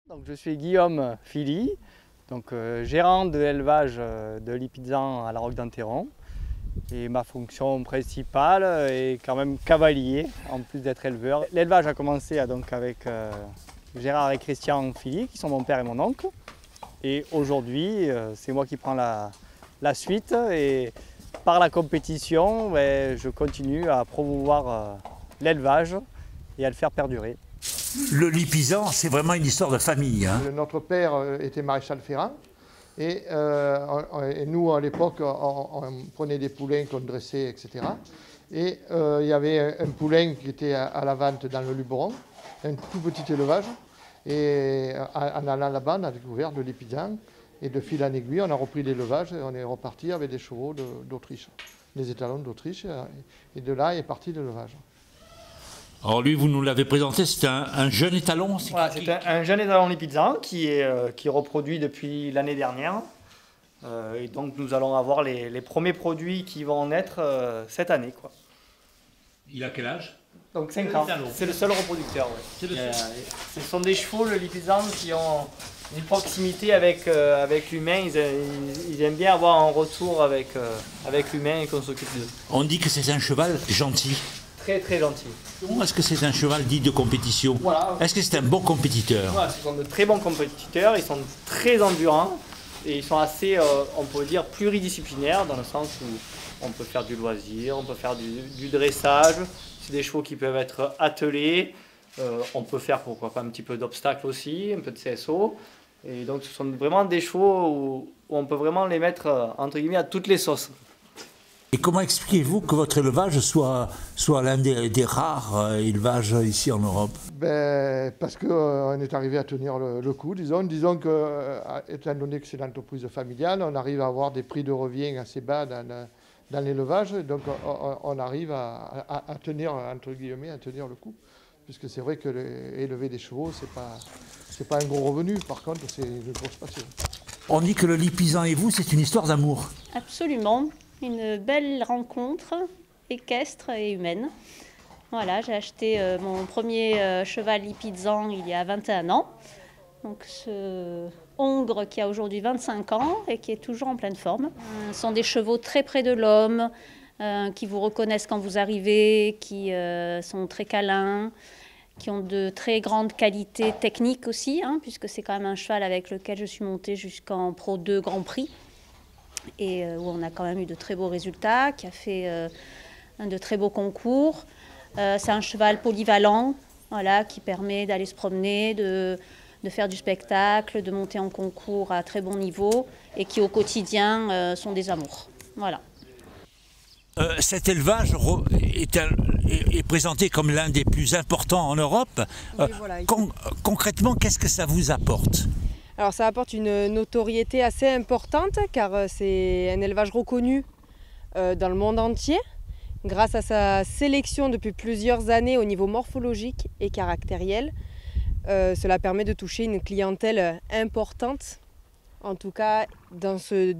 Donc, je suis Guillaume Philly, gérant de l'élevage de Lipizan à la Roque d'Enterron. Et ma fonction principale est quand même cavalier, en plus d'être éleveur. L'élevage a commencé avec Gérard et Christian Philly, qui sont mon père et mon oncle. Et aujourd'hui, c'est moi qui prends la suite. Et par la compétition, je continue à promouvoir l'élevage et à le faire perdurer. Le Lipizan, c'est vraiment une histoire de famille. Hein. Notre père était maréchal ferrant et nous, à l'époque, on prenait des poulains qu'on dressait, etc. Et il y avait un poulain qui était à la vente dans le Luberon, un tout petit élevage. Et en allant là-bas, on a découvert le Lipizan. Et de fil en aiguille, on a repris l'élevage et on est reparti avec des chevaux d'Autriche, des étalons d'Autriche. Et de là est parti l'élevage. Alors lui, vous nous l'avez présenté, c'est un jeune étalon. Voilà, c'est un jeune étalon Lipizan qui reproduit depuis l'année dernière. Et donc nous allons avoir les premiers produits qui vont naître cette année, quoi. Il a quel âge? Donc 5 ans. C'est le seul reproducteur. Ouais. Ce sont des chevaux, le Lipizan, qui ont une proximité avec l'humain. Ils aiment bien avoir un retour avec l'humain et qu'on s'occupe d'eux. On dit que c'est un cheval gentil. Très très gentil. Est-ce que c'est un cheval dit de compétition? Voilà. Est-ce que c'est un bon compétiteur? Voilà, ce sont de très bons compétiteurs, ils sont très endurants et ils sont assez, on peut dire, pluridisciplinaires dans le sens où on peut faire du loisir, on peut faire du dressage, c'est des chevaux qui peuvent être attelés, on peut faire pourquoi pas un petit peu d'obstacle aussi, un peu de CSO. Et donc ce sont vraiment des chevaux où on peut vraiment les mettre entre guillemets à toutes les sauces. Et comment expliquez-vous que votre élevage soit l'un des rares élevages ici en Europe? Parce qu'on est arrivé à tenir le coup, disons que, étant donné que c'est l'entreprise familiale, on arrive à avoir des prix de revient assez bas dans l'élevage, donc on arrive à tenir, entre guillemets, à tenir le coup. Puisque c'est vrai que élever des chevaux, c'est pas un gros revenu, par contre c'est une grosse passion. On dit que le Lipizan et vous, c'est une histoire d'amour. Absolument. Une belle rencontre équestre et humaine. Voilà, j'ai acheté mon premier cheval Lipizan il y a 21 ans. Donc ce hongre qui a aujourd'hui 25 ans et qui est toujours en pleine forme. Ce sont des chevaux très près de l'homme, qui vous reconnaissent quand vous arrivez, qui sont très câlins, qui ont de très grandes qualités techniques aussi, puisque c'est quand même un cheval avec lequel je suis montée jusqu'en Pro 2 Grand Prix. Et où on a quand même eu de très beaux résultats, qui a fait de très beaux concours. C'est un cheval polyvalent, voilà, qui permet d'aller se promener, de faire du spectacle, de monter en concours à très bon niveau et qui au quotidien sont des amours. Voilà. Cet élevage est présenté comme l'un des plus importants en Europe. Oui, voilà. Concrètement, qu'est-ce que ça vous apporte ? Alors ça apporte une notoriété assez importante car c'est un élevage reconnu dans le monde entier grâce à sa sélection depuis plusieurs années au niveau morphologique et caractériel. Cela permet de toucher une clientèle importante, en tout cas dans ce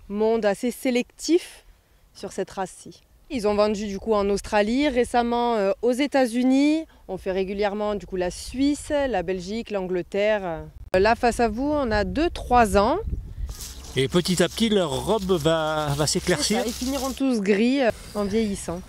monde assez sélectif sur cette race-ci. Ils ont vendu du coup en Australie, récemment aux États-Unis. On fait régulièrement du coup la Suisse, la Belgique, l'Angleterre. Là face à vous, on a 2-3 ans. Et petit à petit, leur robe va s'éclaircir. Ils finiront tous gris en vieillissant.